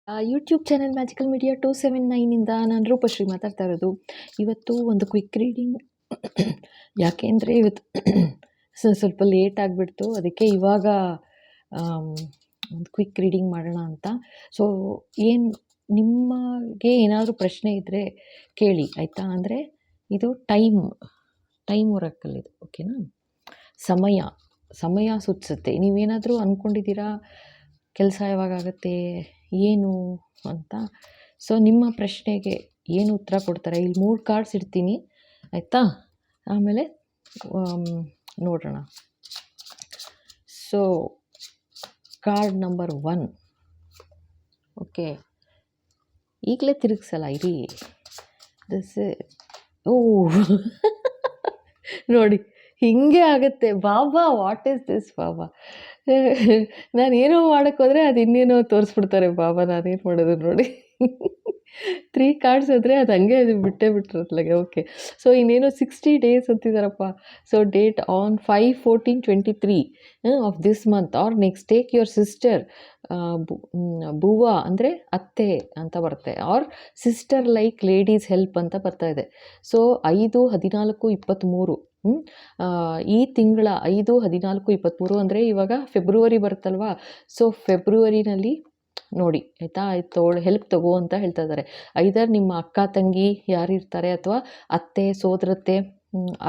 YouTube channel magical media 279 ನಾನು ರೂಪಶ್ರೀ ಮಾತಾಡ್ತಾ ಇರೋದು. ಇವತ್ತು ಒಂದು ಕ್ವಿಕ್ ರೀಡಿಂಗ್ ಯಾಕೆಂದರೆ ಇವತ್ತು ಸ್ವಲ್ಪ ಲೇಟ್ ಆಗಿಬಿಡ್ತು, ಅದಕ್ಕೆ ಇವಾಗ ಒಂದು ಕ್ವಿಕ್ ರೀಡಿಂಗ್ ಮಾಡೋಣ ಅಂತ. ಸೊ ಏನು ನಿಮಗೆ ಏನಾದರೂ ಪ್ರಶ್ನೆ ಇದ್ದರೆ ಕೇಳಿ ಆಯಿತಾ. ಅಂದರೆ ಇದು ಟೈಮ್ ಒರಕಲ್ ಇದು, ಓಕೆನಾ. ಸಮಯ ಸೂಚಿಸುತ್ತೆ. ನೀವೇನಾದರೂ ಅಂದ್ಕೊಂಡಿದ್ದೀರಾ ಕೆಲಸ ಯಾವಾಗಾಗತ್ತೆ ಏನು ಅಂತ. ಸೊ ನಿಮ್ಮ ಪ್ರಶ್ನೆಗೆ ಏನು ಉತ್ತರ ಕೊಡ್ತಾರೆ, ಇಲ್ಲಿ 3 ಕಾರ್ಡ್ಸ್ ಇಡ್ತೀನಿ ಆಯಿತಾ. ಆಮೇಲೆ ನೋಡೋಣ. So card number 1, okay. ಈಗಲೇ ತಿರುಗಿಸಲ್ಲ ಇರಿ. ಓ ನೋಡಿ ಹಿಂಗೆ ಆಗುತ್ತೆ ಬಾಬಾ. ವಾಟ್ ಈಸ್ ದಿಸ್ ಬಾಬಾ? ನಾನೇನೋ ಮಾಡೋಕ್ಕೋದ್ರೆ ಅದು ಇನ್ನೇನೋ ತೋರಿಸ್ಬಿಡ್ತಾರೆ ಬಾಬಾ. ನಾನೇನು ಮಾಡೋದು ನೋಡಿ. 3 ಕಾರ್ಡ್ಸ್ ಆದರೆ ಅದು ಹಂಗೆ ಅದು ಬಿಟ್ಟಿರತ್ಲಾಗೆ. ಓಕೆ. ಸೊ ಇನ್ನೇನೋ 60 ಡೇಸ್ ಅಂತಿದ್ದಾರಪ್ಪ. So date on 5/14/23 of this month or next take your sister ಬುವ್ವ ಅಂದರೆ ಅತ್ತೆ ಅಂತ ಬರುತ್ತೆ, or sister like ladies help ಅಂತ ಬರ್ತಾ ಇದೆ. ಸೊ 5/14/23 ಈ ತಿಂಗಳ 5/14/23 ಅಂದರೆ ಇವಾಗ ಫೆಬ್ರವರಿ ಬರುತ್ತಲ್ವಾ. ಸೊ ಫೆಬ್ರವರಿನಲ್ಲಿ ನೋಡಿ ಆಯಿತಾ, ಹೆಲ್ಪ್ ತಗೋ ಅಂತ ಹೇಳ್ತಾ ಇದ್ದಾರೆ. ಐದರ್ ನಿಮ್ಮ ಅಕ್ಕ ತಂಗಿ ಯಾರಿರ್ತಾರೆ ಅಥವಾ ಅತ್ತೆ ಸೋದರತ್ತೆ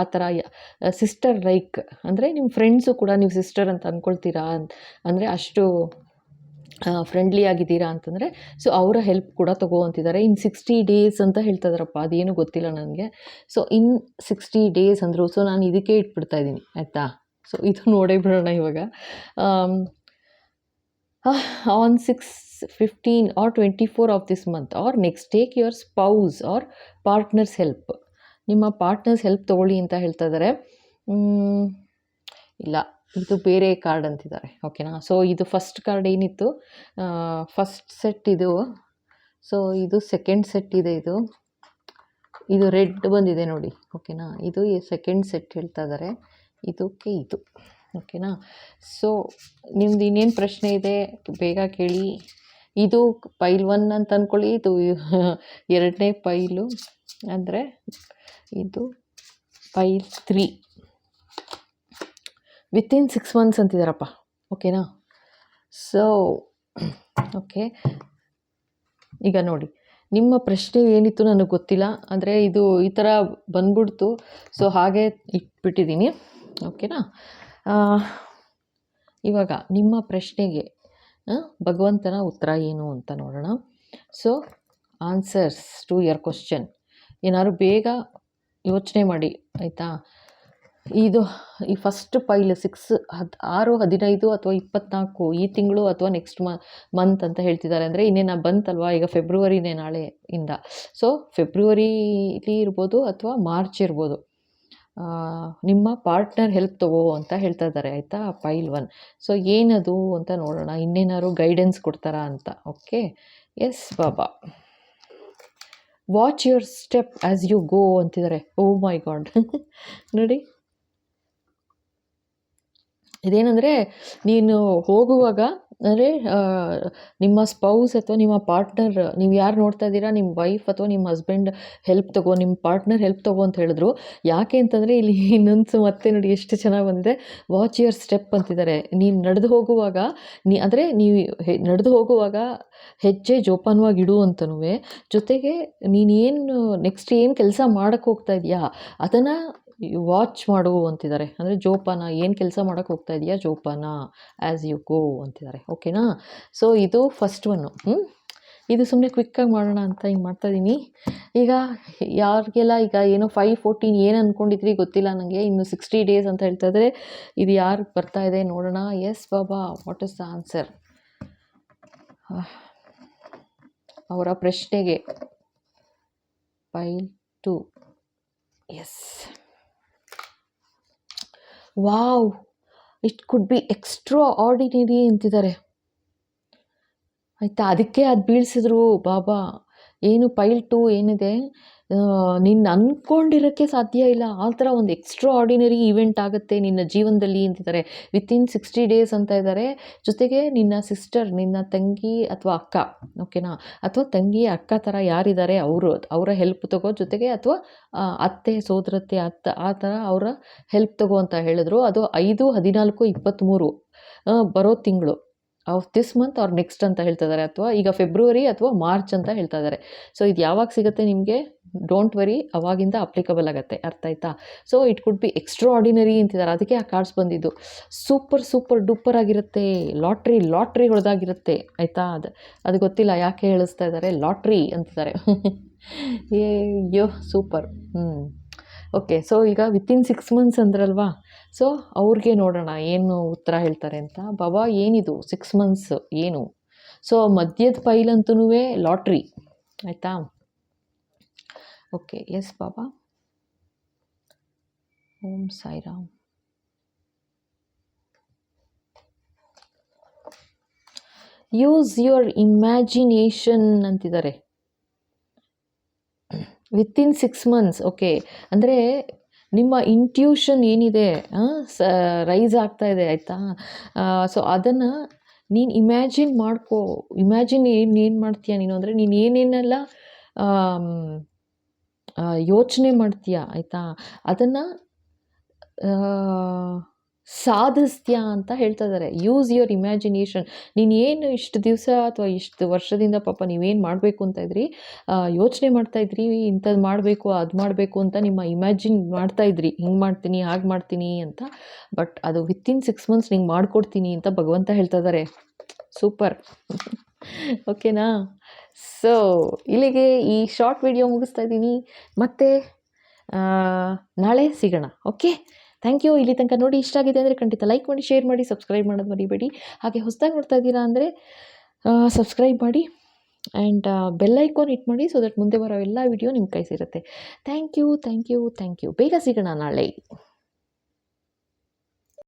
ಆ ಥರ ಸಿಸ್ಟರ್ ಲೈಕ್ ಅಂದರೆ ನಿಮ್ಮ ಫ್ರೆಂಡ್ಸು ಕೂಡ ನೀವು ಸಿಸ್ಟರ್ ಅಂತ ಅಂದ್ಕೊಳ್ತೀರಾ ಅಂದರೆ ಅಷ್ಟು ಫ್ರೆಂಡ್ಲಿ ಆಗಿದ್ದೀರಾ ಅಂತಂದರೆ ಸೊ ಅವರ ಹೆಲ್ಪ್ ಕೂಡ ತಗೋ ಅಂತಿದ್ದಾರೆ. ಇನ್ 60 ಡೇಸ್ ಅಂತ ಹೇಳ್ತಾ ಇದ್ದಾರಪ್ಪ, ಅದೇನು ಗೊತ್ತಿಲ್ಲ ನನಗೆ. ಸೊ ಇನ್ 60 ಡೇಸ್ ಅಂದರು. ಸೊ ನಾನು ಇದಕ್ಕೆ ಇಟ್ಬಿಡ್ತಾ ಇದ್ದೀನಿ ಆಯಿತಾ. ಸೊ ಇದು ನೋಡೇ ಬಿಡೋಣ ಇವಾಗ. On 6/15 or 24 of this month or next take your spouse R partners help. ನಿಮ್ಮ ಪಾರ್ಟ್ನರ್ಸ್ ಹೆಲ್ಪ್ ತೊಗೊಳ್ಳಿ ಅಂತ ಹೇಳ್ತಾ ಇದ್ದಾರೆ. ಇಲ್ಲ, ಇದು ಬೇರೆ ಕಾರ್ಡ್ ಅಂತಿದ್ದಾರೆ, ಓಕೆನಾ. ಸೊ ಇದು ಫಸ್ಟ್ ಕಾರ್ಡ್ ಏನಿತ್ತು, ಫಸ್ಟ್ ಸೆಟ್ ಇದು. ಸೊ ಇದು ಸೆಕೆಂಡ್ ಸೆಟ್ ಇದೆ. ಇದು ರೆಡ್ ಬಂದಿದೆ ನೋಡಿ, ಓಕೆನಾ. ಇದು ಸೆಕೆಂಡ್ ಸೆಟ್ ಹೇಳ್ತಾ ಇದ್ದಾರೆ. ಇದಕ್ಕೆ ಇದು, ಓಕೆನಾ. ಸೊ ನಿಮ್ದು ಇನ್ನೇನು ಪ್ರಶ್ನೆ ಇದೆ ಬೇಗ ಕೇಳಿ. ಇದು ಪೈಲ್ 1 ಅಂತ ಅಂದ್ಕೊಳ್ಳಿ. ಇದು 2ನೇ ಪೈಲು ಅಂದರೆ ಇದು ಪೈಲ್ 3 ವಿತಿನ್ 6 months ಅಂತಿದ್ದಾರಪ್ಪ, ಓಕೆನಾ. ಸೊ ಓಕೆ, ಈಗ ನೋಡಿ ನಿಮ್ಮ ಪ್ರಶ್ನೆ ಏನಿತ್ತು ನನಗೆ ಗೊತ್ತಿಲ್ಲ, ಅಂದರೆ ಇದು ಈ ಥರ ಬಂದ್ಬಿಡ್ತು. ಸೊ ಹಾಗೆ ಇಟ್ಬಿಟ್ಟಿದ್ದೀನಿ, ಓಕೆನಾ. ಇವಾಗ ನಿಮ್ಮ ಪ್ರಶ್ನೆಗೆ ಭಗವಂತನ ಉತ್ತರ ಏನು ಅಂತ ನೋಡೋಣ. So answers to your question. ಏನಾದ್ರು ಬೇಗ ಯೋಚನೆ ಮಾಡಿ ಆಯಿತಾ. ಇದು ಈ ಫಸ್ಟ್ ಪೈಲ್ 6/15 ಅಥವಾ 24 ಈ ತಿಂಗಳು ಅಥವಾ ನೆಕ್ಸ್ಟ್ ಮಂತ್ ಅಂತ ಹೇಳ್ತಿದ್ದಾರೆ. ಅಂದರೆ ಇನ್ನೇನು ಬಂತಲ್ವಾ, ಈಗ ಫೆಬ್ರವರಿನೇ ನಾಳೆಯಿಂದ. ಸೊ ಫೆಬ್ರವರಿಲಿ ಇರ್ಬೋದು ಅಥವಾ ಮಾರ್ಚ್ ಇರ್ಬೋದು. ನಿಮ್ಮ ಪಾರ್ಟ್ನರ್ ಹೆಲ್ಪ್ ತಗೋ ಅಂತ ಹೇಳ್ತಾ ಇದ್ದಾರೆ ಆಯಿತಾ, ಪೈಲ್ 1. ಸೊ ಏನದು ಅಂತ ನೋಡೋಣ, ಇನ್ನೇನಾದ್ರು ಗೈಡೆನ್ಸ್ ಕೊಡ್ತಾರಾ ಅಂತ. Okay, yes Baba. Watch your step as you go ಅಂತಿದ್ದಾರೆ. ಓ ಮೈ ಗಾಡ್ ನೋಡಿ, ಇದೇನೆಂದರೆ ನೀನು ಹೋಗುವಾಗ ಅಂದರೆ ನಿಮ್ಮ ಸ್ಪೌಸ್ ಅಥವಾ ನಿಮ್ಮ ಪಾರ್ಟ್ನರ್, ನೀವು ಯಾರು ನೋಡ್ತಾ ಇದ್ದೀರಾ, ನಿಮ್ಮ ವೈಫ್ ಅಥವಾ ನಿಮ್ಮ ಹಸ್ಬೆಂಡ್ ಹೆಲ್ಪ್ ತಗೋ, ನಿಮ್ಮ ಪಾರ್ಟ್ನರ್ ಹೆಲ್ಪ್ ತಗೋ ಅಂತ ಹೇಳಿದ್ರು. ಯಾಕೆ ಅಂತಂದರೆ ಇಲ್ಲಿ ಇನ್ನೊಂದು ಮತ್ತೆ ನೋಡಿ ಎಷ್ಟು ಚೆನ್ನಾಗಿ ಬಂದಿದೆ, ವಾಚ್ ಯುವರ್ ಸ್ಟೆಪ್ ಅಂತಿದ್ದಾರೆ. ನೀನು ನಡೆದು ಹೋಗುವಾಗ ಅಂದರೆ ನೀವು ನಡೆದು ಹೋಗುವಾಗ ಹೆಜ್ಜೆ ಜೋಪಾನವಾಗಿ ಇಡು ಅಂತನೂ, ಜೊತೆಗೆ ನೀನೇನು ನೆಕ್ಸ್ಟ್ ಏನು ಕೆಲಸ ಮಾಡೋಕ್ಕೆ ಹೋಗ್ತಾ ಇದೆಯಾ ಅದನ್ನು ವಾಚ್ ಮಾಡು ಅಂತಿದ್ದಾರೆ. ಅಂದರೆ ಜೋಪಾನ, ಏನು ಕೆಲಸ ಮಾಡೋಕ್ಕೆ ಹೋಗ್ತಾ ಇದೆಯಾ ಜೋಪಾನ ಆ್ಯಸ್ ಯು ಗೋ ಅಂತಿದ್ದಾರೆ, ಓಕೆನಾ. ಸೊ ಇದು ಫಸ್ಟ್ ಒನ್ನು. ಇದು ಸುಮ್ಮನೆ ಕ್ವಿಕ್ಕಾಗಿ ಮಾಡೋಣ ಅಂತ ಹಿಂಗೆ ಮಾಡ್ತಾಯಿದ್ದೀನಿ. ಈಗ ಯಾರಿಗೆಲ್ಲ ಈಗ ಏನೋ 5/14 ಏನು ಅಂದ್ಕೊಂಡಿದ್ರಿ ಗೊತ್ತಿಲ್ಲ ನನಗೆ. ಇನ್ನು 60 ಡೇಸ್ ಅಂತ ಹೇಳ್ತಾ ಇದ್ದಾರೆ. ಇದು ಯಾರು ಬರ್ತಾ ಇದೆ ನೋಡೋಣ. Yes Baba, what is the answer ಅವರ ಪ್ರಶ್ನೆಗೆ. Pile 2, yes. Wow, it could be extraordinary ಅಂತಿದ್ದಾರೆ ಆಯಿತಾ. ಅದಕ್ಕೆ ಅದು ಬೀಳಿಸಿದ್ರು ಬಾಬಾ. ಏನು ಪೈಲ್ 2 ಏನಿದೆ, ನೀನು ಅಂದ್ಕೊಂಡಿರೋಕ್ಕೆ ಸಾಧ್ಯ ಇಲ್ಲ, ಆ ಥರ ಒಂದು ಎಕ್ಸ್ಟ್ರಾ ಆರ್ಡಿನರಿ ಈವೆಂಟ್ ಆಗುತ್ತೆ ನಿನ್ನ ಜೀವನದಲ್ಲಿ ಅಂತಿದ್ದಾರೆ. ವಿತಿನ್ 60 ಡೇಸ್ ಅಂತ ಇದ್ದಾರೆ. ಜೊತೆಗೆ ನಿನ್ನ ಸಿಸ್ಟರ್, ನಿನ್ನ ತಂಗಿ ಅಥವಾ ಅಕ್ಕ, ಓಕೆನಾ, ಅಥವಾ ತಂಗಿ ಅಕ್ಕ ಥರ ಯಾರಿದ್ದಾರೆ ಅವರ ಹೆಲ್ಪ್ ತಗೋ, ಜೊತೆಗೆ ಅಥವಾ ಅತ್ತೆ ಸೋದರತ್ತೆ ಆ ಥರ ಅವರ ಹೆಲ್ಪ್ ತಗೋ ಅಂತ ಹೇಳಿದ್ರು. ಅದು 5, 14, 23 ಬರೋ ತಿಂಗಳು of this month or next ಅಂತ ಹೇಳ್ತಾ ಇದ್ದಾರೆ, ಅಥವಾ ಈಗ ಫೆಬ್ರವರಿ ಅಥವಾ ಮಾರ್ಚ್ ಅಂತ ಹೇಳ್ತಾ ಇದ್ದಾರೆ. ಸೊ ಇದು ಯಾವಾಗ ಸಿಗುತ್ತೆ ನಿಮಗೆ, ಡೋಂಟ್ ವರಿ, ಅವಾಗಿಂದ ಅಪ್ಲಿಕಬಲ್ ಆಗುತ್ತೆ, ಅರ್ಥ ಆಯ್ತಾ? So it could be extraordinary ಅಂತಿದ್ದಾರೆ, ಅದಕ್ಕೆ ಆ ಕಾರ್ಡ್ಸ್ ಬಂದಿದ್ದು. ಸೂಪರ್ ಡೂಪರ್ ಆಗಿರುತ್ತೆ, ಲಾಟ್ರಿ ಹೊಡೆದಾಗಿರುತ್ತೆ, ಆಯಿತಾ? ಅದು ಗೊತ್ತಿಲ್ಲ ಯಾಕೆ ಹೇಳಿಸ್ತಾ ಇದ್ದಾರೆ, ಲಾಟ್ರಿ ಅಂತಿದ್ದಾರೆ. ಅಯ್ಯೋ ಸೂಪರ್. ಓಕೆ, ಸೊ ಈಗ ವಿತಿನ್ 6 ಮಂತ್ಸ್ ಅಂದ್ರಲ್ವಾ, ಸೊ ಅವ್ರಿಗೆ ನೋಡೋಣ ಏನು ಉತ್ತರ ಹೇಳ್ತಾರೆ ಅಂತ. ಬಾಬಾ ಏನಿದು 6 ಮಂತ್ಸ್ ಏನು? ಸೊ ಮಧ್ಯದ ಪೈಲಂತೂ ಲಾಟ್ರಿ, ಆಯಿತಾ? Okay, yes Baba. Om Sairam. Use your imagination ಅಂತಿದ್ದಾರೆ. ವಿತಿನ್ 6 ಮಂತ್ಸ್, ಓಕೆ, ಅಂದರೆ ನಿಮ್ಮ ಇಂಟ್ಯೂಷನ್ ಏನಿದೆ ರೈಸ್ ಆಗ್ತಾ ಇದೆ, ಆಯಿತಾ? ಸೊ ಅದನ್ನು ನೀನು ಇಮ್ಯಾಜಿನ್ ಮಾಡ್ಕೋ. ಇಮ್ಯಾಜಿನ್ ಏನು ಮಾಡ್ತೀಯ ನೀನು ಅಂದರೆ, ನೀನು ಏನೇನೆಲ್ಲ ಯೋಚನೆ ಮಾಡ್ತೀಯ, ಆಯಿತಾ? ಅದನ್ನು ಸಾಧಿಸ್ತೀಯಾ ಅಂತ ಹೇಳ್ತಾ ಇದ್ದಾರೆ. Use your imagination. ನೀನು ಏನು ಇಷ್ಟು ದಿವಸ ಅಥವಾ ಇಷ್ಟು ವರ್ಷದಿಂದ ಪಾಪ ನೀವೇನು ಮಾಡಬೇಕು ಅಂತ ಇದ್ರಿ, ಯೋಚನೆ ಮಾಡ್ತಾಯಿದ್ರಿ, ಇಂಥದ್ದು ಮಾಡಬೇಕು ಅದು ಮಾಡಬೇಕು ಅಂತ ನಿಮ್ಮ ಇಮ್ಯಾಜಿನ್ ಮಾಡ್ತಾಯಿದ್ರಿ, ಹಿಂಗೆ ಮಾಡ್ತೀನಿ ಹಾಗೆ ಮಾಡ್ತೀನಿ ಅಂತ. ಬಟ್ ಅದು ವಿತಿನ್ 6 ಮಂತ್ಸ್ ನಿಂಗೆ ಮಾಡಿಕೊಡ್ತೀನಿ ಅಂತ ಭಗವಂತ ಹೇಳ್ತಾ ಇದ್ದಾರೆ. ಸೂಪರ್. ಓಕೆನಾ? ಸೊ ಇಲ್ಲಿಗೆ ಈ ಶಾರ್ಟ್ ವಿಡಿಯೋ ಮುಗಿಸ್ತಾ ಇದ್ದೀನಿ. ಮತ್ತೆ ನಾಳೆ ಸಿಗೋಣ. Okay, thank you. ಇಲ್ಲಿ ತನಕ ನೋಡಿ ಇಷ್ಟ ಆಗಿದೆ ಅಂದರೆ ಖಂಡಿತ ಲೈಕ್ ಮಾಡಿ, ಶೇರ್ ಮಾಡಿ, ಸಬ್ಸ್ಕ್ರೈಬ್ ಮಾಡೋದು ಮರಿಬೇಡಿ. ಹಾಗೆ ಹೊಸದಾಗಿ ನೋಡ್ತಾ ಇದ್ದೀರಾ ಅಂದರೆ ಸಬ್ಸ್ಕ್ರೈಬ್ ಮಾಡಿ ಆ್ಯಂಡ್ ಬೆಲ್ ಐಕಾನ್ ಹಿಟ್ ಮಾಡಿ, ಸೊ ದಟ್ ಮುಂದೆ ಬರೋ ಎಲ್ಲ ವಿಡಿಯೋ ನಿಮ್ಮ ಕೈ ಸೇರುತ್ತೆ. Thank you. ಬೇಗ ಸಿಗೋಣ ನಾಳೆ.